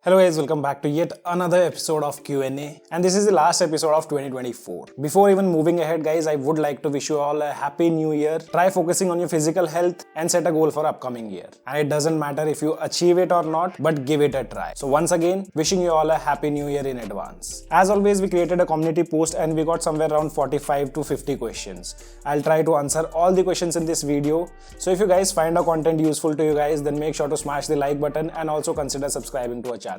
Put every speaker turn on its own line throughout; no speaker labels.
Hello guys, welcome back to yet another episode of Q&A, and this is the last episode of 2024. Before even moving ahead guys, I would like to wish you all a happy new year. Try focusing on your physical health and set a goal for upcoming year. And it doesn't matter if you achieve it or not, but give it a try. So once again, wishing you all a happy new year in advance. As always, we created a community post and we got somewhere around 45 to 50 questions. I'll try to answer all the questions in this video. So if you guys find our content useful to you guys, then make sure to smash the like button and also consider subscribing to our channel.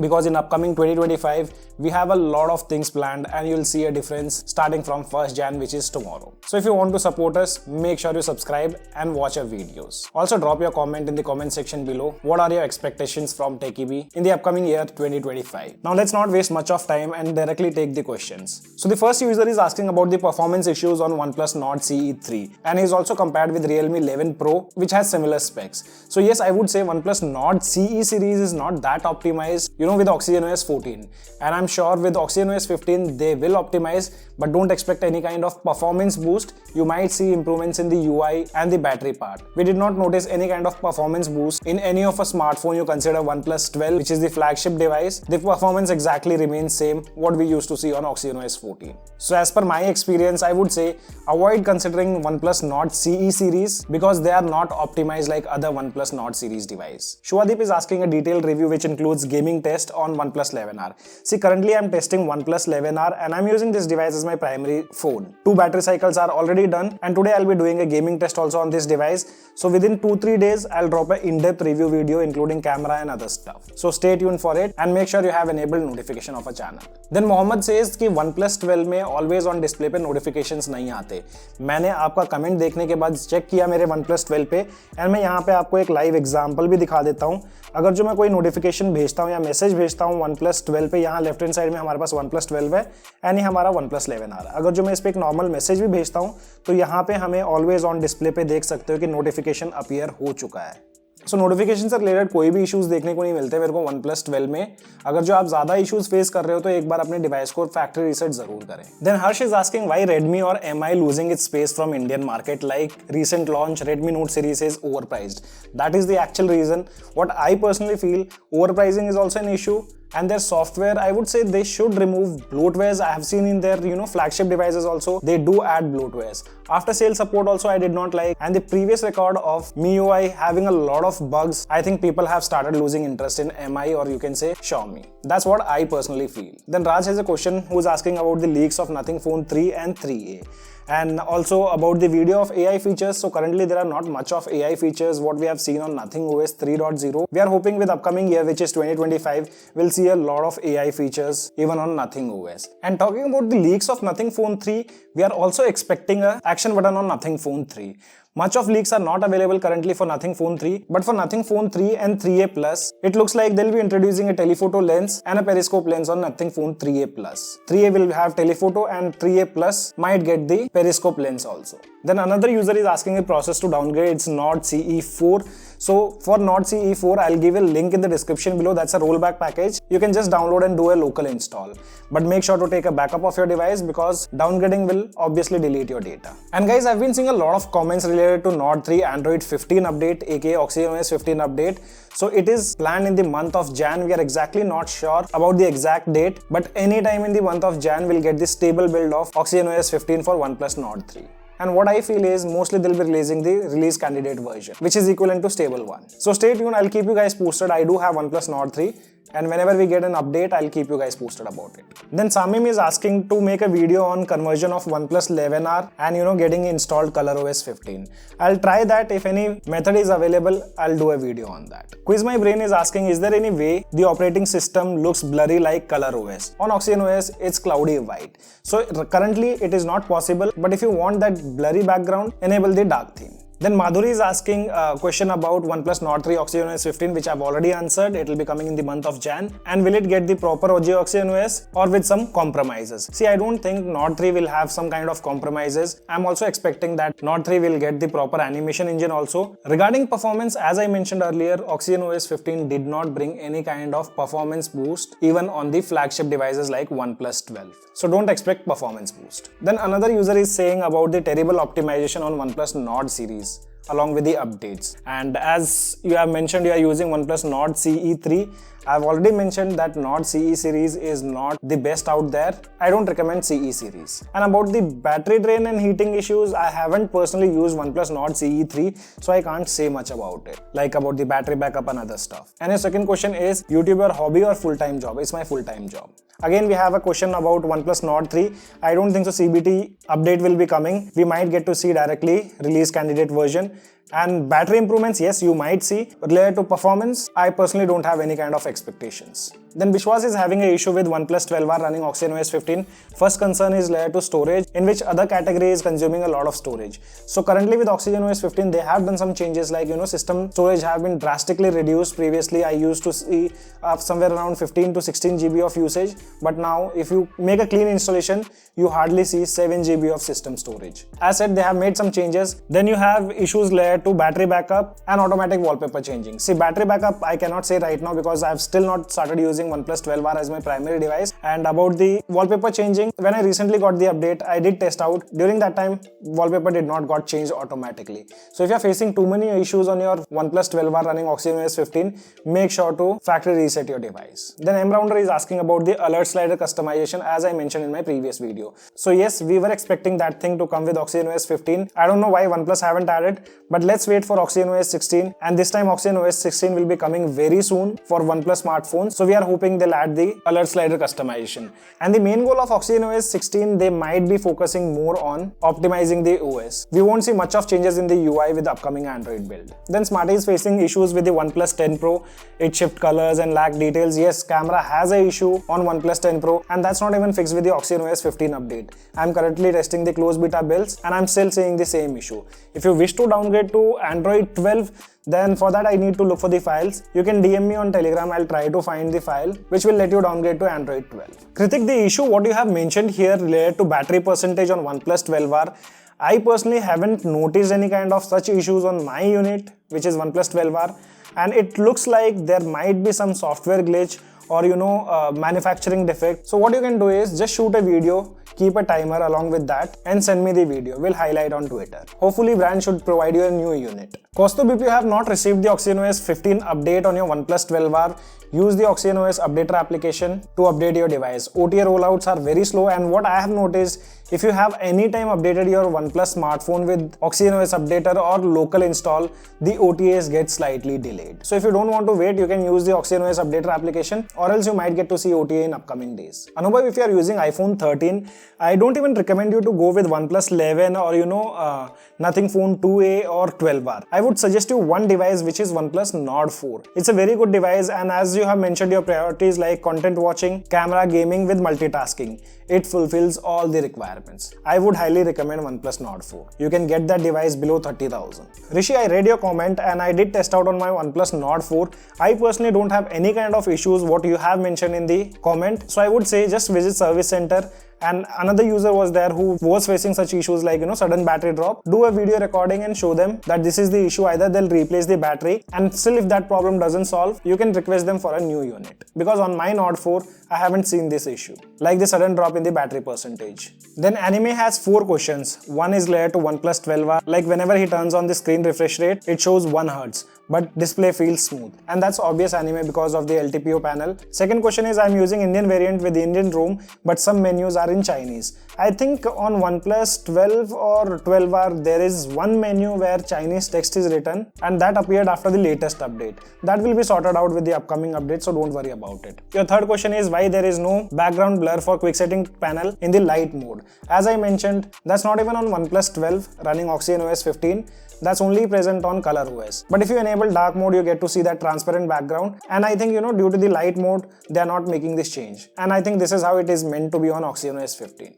Because in upcoming 2025 we have a lot of things planned and you'll see a difference starting from 1st Jan, which is tomorrow. So if you want to support us, make sure you subscribe and watch our videos. Also drop your comment in the comment section below. What are your expectations from TechiBee in the upcoming year 2025? Now let's not waste much of time and directly take the questions. So the first user is asking about the performance issues on OnePlus Nord CE3, and he's also compared with Realme 11 Pro, which has similar specs. So yes, I would say OnePlus Nord CE series is not that optimized with OxygenOS 14, and I'm sure with OxygenOS 15 they will optimize, but don't expect any kind of performance boost. You might see improvements in the UI and the battery part. We did not notice any kind of performance boost in any of a smartphone you consider OnePlus 12, which is the flagship device. The performance exactly remains same what we used to see on OxygenOS 14. So as per my experience, I would say avoid considering OnePlus Nord CE series because they are not optimized like other OnePlus Nord series device. Shuadeep is asking a detailed review which includes gaming test on OnePlus 11R. See, currently I'm testing OnePlus 11R and I'm using this device as my primary phone. 2 battery cycles are already done, and today I'll be doing a gaming test also on this device. So within 2-3 days I'll drop an in-depth review video including camera and other stuff. So stay tuned for it and make sure you have enabled notification of a channel. Then Mohammed says कि OnePlus 12 में always on display पे notifications नहीं आते. मैंने आपका comment देखने के बाद चेक किया मेरे OnePlus 12 पे, एंड मैं यहाँ पे आपको एक लाइव एग्जांपल भी दिखा देता हूँ. अगर जो मैं कोई नोटिफिकेशन भेजता हूँ या मैसेज भेजता हूँ OnePlus 12 पे, यहाँ लेफ्ट हैंड साइड में हमारे पास OnePlus 12 है एंड ये हमारा OnePlus 11 आ रहा है. अगर जो मैं इस पे एक नॉर्मल मैसेज भी भेजता हूँ तो यहाँ पे हमें ऑलवेज ऑन डिस्प्ले पे देख सकते हो कि नोटिफिकेशन अपीयर हो चुका है. सो नोटिफिकेशन से रिलेटेड कोई भी इश्यूज देखने को नहीं मिलते मेरे को OnePlus 12 में. अगर जो आप ज्यादा इश्यूज फेस कर रहे हो तो एक बार अपने डिवाइस को फैक्ट्री रीसेट जरूर करें. Then Harsh is asking why Redmi और MI losing its space from Indian market, like recent launch Redmi Note series is overpriced. That is the actual reason. What I personally feel, overpricing is also an issue. And their software, I would say they should remove bloatwares. I have seen in their flagship devices also they do add bloatwares. After sale support also I did not like, and the previous record of MIUI having a lot of bugs, I think people have started losing interest in MI, or you can say Xiaomi. That's what I personally feel. Then Raj has a question who's asking about the leaks of Nothing Phone 3 and 3A. And also about the video of AI features. So currently there are not much of AI features what we have seen on NothingOS 3.0. We are hoping with upcoming year, which is 2025, we'll see a lot of AI features even on NothingOS. And talking about the leaks of Nothing Phone 3, we are also expecting a action button on Nothing Phone 3. Much of leaks are not available currently for Nothing Phone 3, but for Nothing Phone 3 and 3A Plus, it looks like they'll be introducing a telephoto lens and a periscope lens on Nothing Phone 3A Plus. 3A will have telephoto and 3A Plus might get the periscope lens also. Then another user is asking a process to downgrade its Nord CE4. So for Nord CE4, I'll give a link in the description below. That's a rollback package. You can just download and do a local install. But make sure to take a backup of your device because downgrading will obviously delete your data. And guys, I've been seeing a lot of comments related to Nord 3 Android 15 update, aka OxygenOS 15 update. So it is planned in the month of Jan. We are exactly not sure about the exact date, but anytime in the month of Jan, we'll get the stable build of OxygenOS 15 for OnePlus Nord 3. And what I feel is mostly they'll be releasing the release candidate version, which is equivalent to stable 1. So stay tuned, I'll keep you guys posted. I do have OnePlus Nord 3. And whenever we get an update, I'll keep you guys posted about it. Then Samim is asking to make a video on conversion of OnePlus 11R and getting installed ColorOS 15. I'll try that. If any method is available, I'll do a video on that. Quiz My Brain is asking, is there any way the operating system looks blurry like ColorOS? On OxygenOS, it's cloudy white. So currently it is not possible, but if you want that blurry background, enable the dark theme. Then Madhuri is asking a question about OnePlus Nord 3 OxygenOS 15, which I've already answered. It will be coming in the month of Jan. And will it get the proper OG OxygenOS or with some compromises? See, I don't think Nord 3 will have some kind of compromises. I'm also expecting that Nord 3 will get the proper animation engine also. Regarding performance, as I mentioned earlier, OxygenOS 15 did not bring any kind of performance boost even on the flagship devices like OnePlus 12. So don't expect performance boost. Then another user is saying about the terrible optimization on OnePlus Nord series. along with the updates. And as you have mentioned, you are using OnePlus Nord CE3. I've already mentioned that Nord CE series is not the best out there. I don't recommend CE series. And about the battery drain and heating issues, I haven't personally used OnePlus Nord CE3, so I can't say much about it, like about the battery backup and other stuff. And your second question is, YouTuber hobby or full-time job? It's my full-time job. Again, we have a question about OnePlus Nord 3. I don't think so CBT update will be coming. We might get to see directly release candidate version. And battery improvements, yes, you might see. Related to performance, I personally don't have any kind of expectations. Then Bishwas is having an issue with OnePlus 12R running OxygenOS 15. First concern is related to storage, in which other category is consuming a lot of storage. So currently with OxygenOS 15, they have done some changes, like system storage have been drastically reduced. Previously, I used to see somewhere around 15 to 16 GB of usage, but now if you make a clean installation, you hardly see 7 GB of system storage. As said, they have made some changes. Then you have issues related to battery backup and automatic wallpaper changing. See, battery backup I cannot say right now because I have still not started using OnePlus 12R as my primary device. And about the wallpaper changing, when I recently got the update, I did test out. During that time, wallpaper did not got changed automatically. So if you are facing too many issues on your OnePlus 12R running OxygenOS 15, make sure to factory reset your device. Then MRounder is asking about the alert slider customization, as I mentioned in my previous video. So yes, we were expecting that thing to come with OxygenOS 15. I don't know why OnePlus haven't added, but let's wait for OxygenOS 16. And this time OxygenOS 16 will be coming very soon for OnePlus smartphones. So we are hoping they'll add the alert slider customization. And the main goal of OxygenOS 16, they might be focusing more on optimizing the OS. We won't see much of changes in the UI with the upcoming Android build. Then Smarty is facing issues with the OnePlus 10 Pro. It shift colors and lack details. Yes, camera has an issue on OnePlus 10 Pro, and that's not even fixed with the OxygenOS 15 update. I'm currently testing the closed beta builds and I'm still seeing the same issue. If you wish to downgrade to Android 12, then for that I need to look for the files. You can DM me on Telegram, I'll try to find the file which will let you downgrade to Android 12. Kritik, the issue what you have mentioned here related to battery percentage on OnePlus 12R, I personally haven't noticed any kind of such issues on my unit, which is OnePlus 12R, and it looks like there might be some software glitch or manufacturing defect. So what you can do is just shoot a video, keep a timer along with that and send me the video. We'll highlight on Twitter. Hopefully brand should provide you a new unit. Kostub, if you have not received the OxygenOS 15 update on your OnePlus 12R, use the OxygenOS updater application to update your device. OTA rollouts are very slow, and what I have noticed, if you have any time updated your OnePlus smartphone with OxygenOS updater or local install, the OTAs get slightly delayed. So if you don't want to wait, you can use the OxygenOS updater application, or else you might get to see OTA in upcoming days. Anubhav, if you are using iPhone 13, I don't even recommend you to go with OnePlus 11 or Nothing Phone 2A or 12R. I would suggest you one device, which is OnePlus Nord 4. It's a very good device, and as you have mentioned your priorities like content watching, camera, gaming with multitasking, it fulfills all the requirements. I would highly recommend OnePlus Nord 4. You can get that device below 30,000. Rishi, I read your comment and I did test out on my OnePlus Nord 4. I personally don't have any kind of issues what you have mentioned in the comment. So I would say just visit service center. And another user was there who was facing such issues like sudden battery drop. Do a video recording and show them that this is the issue. Either they'll replace the battery, and still if that problem doesn't solve, you can request them for a new unit. Because on my Nord 4, I haven't seen this issue, like the sudden drop in the battery percentage. Then Anime has 4 questions. One is related to OnePlus 12R, like whenever he turns on the screen refresh rate, it shows 1 Hz. But display feels smooth, and that's obvious Anime because of the LTPO panel. Second question is, I'm using Indian variant with Indian ROM, but some menus are in Chinese. I think on OnePlus 12 or 12R there is one menu where Chinese text is written, and that appeared after the latest update. That will be sorted out with the upcoming update, so don't worry about it. Your third question is why there is no background blur for quick setting panel in the light mode. As I mentioned, that's not even on OnePlus 12 running OxygenOS 15. That's only present on ColorOS. But if you enable dark mode, you get to see that transparent background. And I think, due to the light mode, they are not making this change. And I think this is how it is meant to be on OxygenOS 15.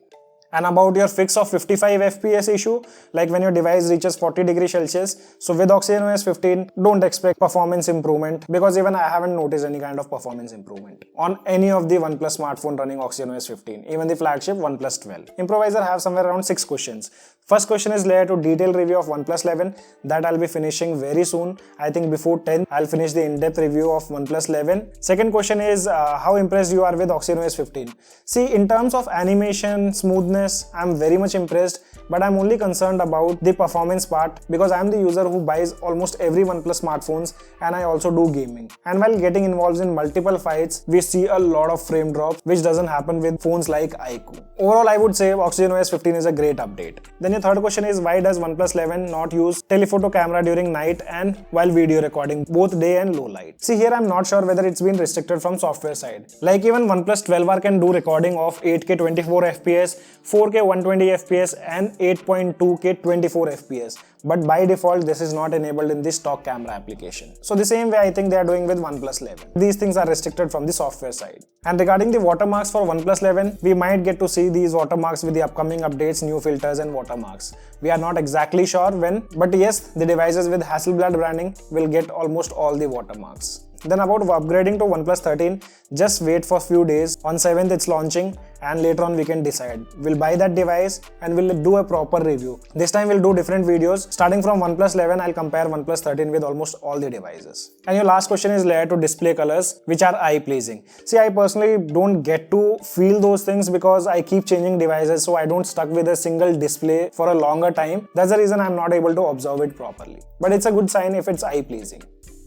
And about your fix of 55 FPS issue, like when your device reaches 40 degrees Celsius. So with OxygenOS 15, don't expect performance improvement, because even I haven't noticed any kind of performance improvement on any of the OnePlus smartphone running OxygenOS 15, even the flagship OnePlus 12. Improviser have somewhere around 6 questions. First question is related to detailed review of OnePlus 11 that I'll be finishing very soon. I think before 10, I'll finish the in-depth review of OnePlus 11. Second question is how impressed you are with OxygenOS 15. See, in terms of animation, smoothness, OxygenOS, I'm very much impressed, but I'm only concerned about the performance part because I'm the user who buys almost every OnePlus smartphones and I also do gaming. And while getting involved in multiple fights, we see a lot of frame drops, which doesn't happen with phones like iQOO. Overall, I would say OxygenOS 15 is a great update. Then your third question is, why does OnePlus 11 not use telephoto camera during night and while video recording, both day and low light? See, here I'm not sure whether it's been restricted from software side. Like even OnePlus 12R can do recording of 8K 24fps, 4K 120fps and 8.2K 24fps. But by default, this is not enabled in the stock camera application. So the same way I think they are doing with OnePlus 11. These things are restricted from the software side. And regarding the watermarks for OnePlus 11, we might get to see these watermarks with the upcoming updates, new filters and watermarks. We are not exactly sure when, but yes, the devices with Hasselblad branding will get almost all the watermarks. Then about upgrading to OnePlus 13, just wait for a few days. On 7th it's launching and later on we can decide. We'll buy that device and we'll do a proper review. This time we'll do different videos. Starting from OnePlus 11, I'll compare OnePlus 13 with almost all the devices. And your last question is related to display colors, which are eye-pleasing. See, I personally don't get to feel those things because I keep changing devices, so I don't stuck with a single display for a longer time. That's the reason I'm not able to observe it properly. But it's a good sign if it's eye-pleasing.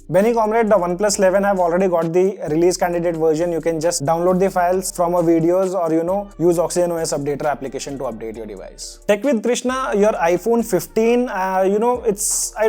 Benny Comrade, the OnePlus 11 have already got the release candidate version. You can just download the files from our videos or use OxygenOS updater application to update your device. Tech with Krishna, your iPhone 15, I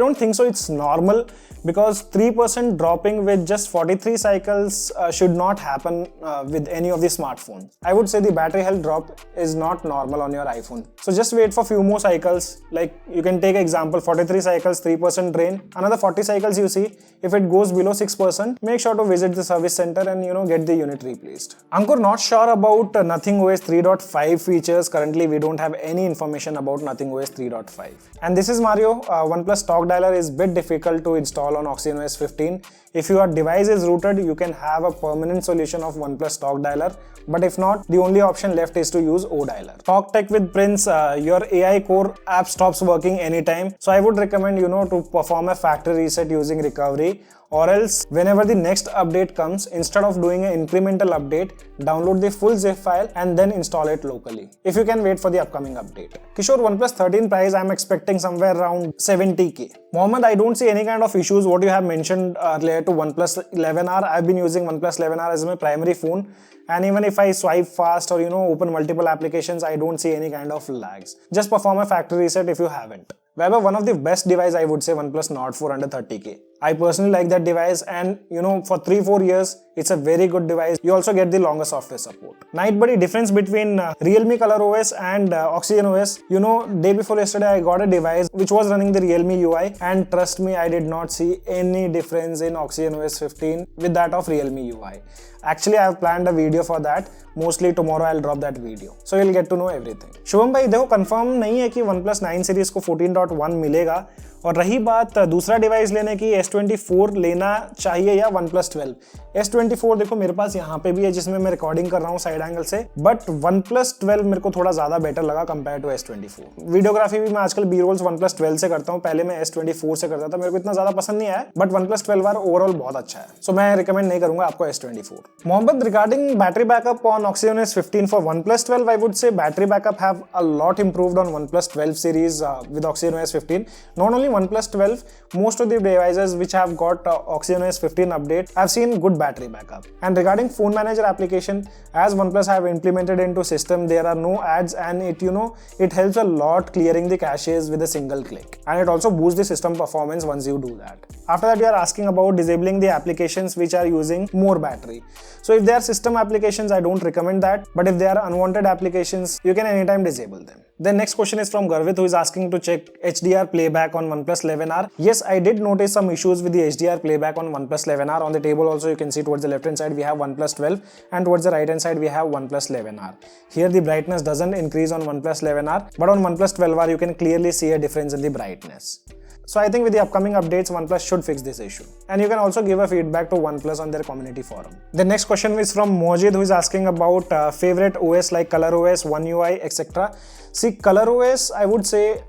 don't think so it's normal because 3% dropping with just 43 cycles should not happen with any of the smartphones. I would say the battery health drop is not normal on your iPhone. So just wait for few more cycles. Like you can take example 43 cycles, 3% drain, another 40 cycles you see. If it goes below 6%, make sure to visit the service center and get the unit replaced. Ankur, not sure about NothingOS 3.5 features. Currently, we don't have any information about NothingOS 3.5. And this is Mario. OnePlus Talk Dialer is a bit difficult to install on OxygenOS 15. If your device is rooted, you can have a permanent solution of OnePlus Talk Dialer. But if not, the only option left is to use ODialer. Talk Tech with Prince, your AI core app stops working anytime. So I would recommend, to perform a factory reset using recovery, or else whenever the next update comes, instead of doing an incremental update, download the full zip file and then install it locally. If you can wait for the upcoming update. Kishore, OnePlus 13 price, I'm expecting somewhere around 70k. Mohammed, I don't see any kind of issues what you have mentioned related to OnePlus 11R. I've been using OnePlus 11R as my primary phone. And even if I swipe fast or open multiple applications, I don't see any kind of lags. Just perform a factory reset if you haven't. Weber, one of the best device I would say OnePlus Nord 4 under 30k. I personally like that device and for 3-4 years, it's a very good device. You also get the longer software support. Night buddy, difference between Realme ColorOS and OxygenOS. Day before yesterday, I got a device which was running the Realme UI and trust me, I did not see any difference in OxygenOS 15 with that of Realme UI. Actually, I have planned a video for that. Mostly tomorrow I'll drop that video. So you'll get to know everything. Shubham भाई देखो confirm नहीं है कि OnePlus 9 series को 14.1 मिलेगा और रही बात दूसरा डिवाइस लेने की S24 लेना चाहिए या OnePlus 12. S24 देखो मेरे पास यहाँ पे भी है जिसमें मैं रिकॉर्डिंग कर रहा हूँ साइड एंगल से, बट OnePlus 12 मेरे को थोड़ा ज्यादा बेटर लगा कंपेयर टू S24. वीडियोग्राफी भी मैं आजकल B-rolls OnePlus 12 से करता हूँ, पहले मैं S24 से करता था, मेरे को इतना ज्यादा पसंद नहीं आया, बट OnePlus 12R ओवरऑल बहुत अच्छा है, सो मैं रिकमेंड नहीं करूंगा आपको S24. Mohammad, regarding battery backup on OxygenOS 15 for OnePlus 12, I would say battery backup have a lot improved on OnePlus 12 series with OxygenOS 15. Not only OnePlus 12, most of the devices which have got OxygenOS 15 update have seen good battery backup. And regarding phone manager application, as OnePlus have implemented into system, there are no ads and it helps a lot clearing the caches with a single click. And it also boosts the system performance once you do that. After that, you are asking about disabling the applications which are using more battery. So if they are system applications, I don't recommend that. But if they are unwanted applications, you can anytime disable them. The next question is from Garvit, who is asking to check HDR Playback on OnePlus 11R. Yes, I did notice some issues with the HDR Playback on OnePlus 11R. On the table also you can see towards the left hand side we have OnePlus 12 and towards the right hand side we have OnePlus 11R. Here the brightness doesn't increase on OnePlus 11R, but on OnePlus 12R you can clearly see a difference in the brightness. So I think with the upcoming updates, OnePlus should fix this issue. And you can also give a feedback to OnePlus on their community forum. The next question is from Mojid, who is asking about favorite OS like ColorOS, One UI, etc. See, ColorOS, I would say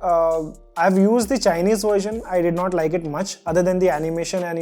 I've used the Chinese version. I did not like it much other than the animation and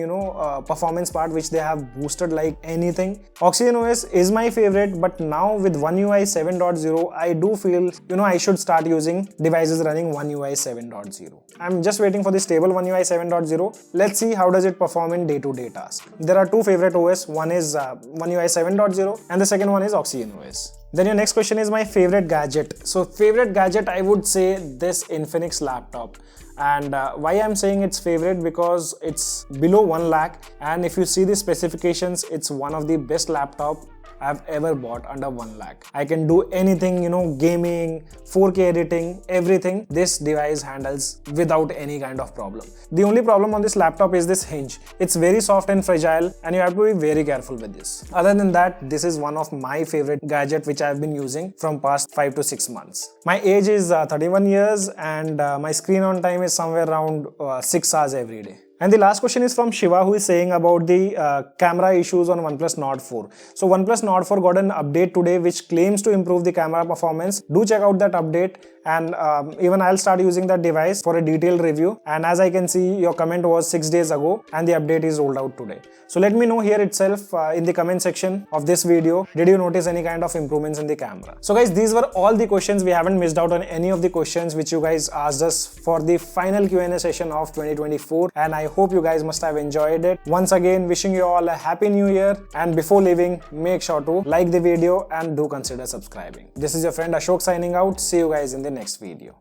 performance part which they have boosted like anything. OxygenOS is my favorite, but now with One UI 7.0 I do feel I should start using devices running One UI 7.0. I'm just waiting for the stable One UI 7.0. Let's see how does it perform in day-to-day tasks. There are two favorite OS. One is One UI 7.0 and the second one is OxygenOS. Then your next question is my favorite gadget. So favorite gadget, I would say this Infinix laptop. And why I'm saying it's favorite, because it's below 1 lakh, and if you see the specifications, it's one of the best laptop I've ever bought under 1 lakh. I can do anything, gaming, 4K editing, everything this device handles without any kind of problem. The only problem on this laptop is this hinge. It's very soft and fragile and you have to be very careful with this. Other than that, this is one of my favorite gadget which I've been using from past 5 to 6 months. My age is 31 years and my screen on time is somewhere around 6 hours every day. And the last question is from Shiva, who is saying about the camera issues on OnePlus Nord 4. So OnePlus Nord 4 got an update today which claims to improve the camera performance. Do check out that update, and even I'll start using that device for a detailed review. And as I can see, your comment was 6 days ago and the update is rolled out today. So let me know here itself in the comment section of this video, did you notice any kind of improvements in the camera? So guys, these were all the questions. We haven't missed out on any of the questions which you guys asked us for the final Q&A session of 2024, and I hope you guys must have enjoyed it. Once again, wishing you all a happy new year, and before leaving, make sure to like the video and do consider subscribing. This is your friend Ashok signing out. See you guys in the next video.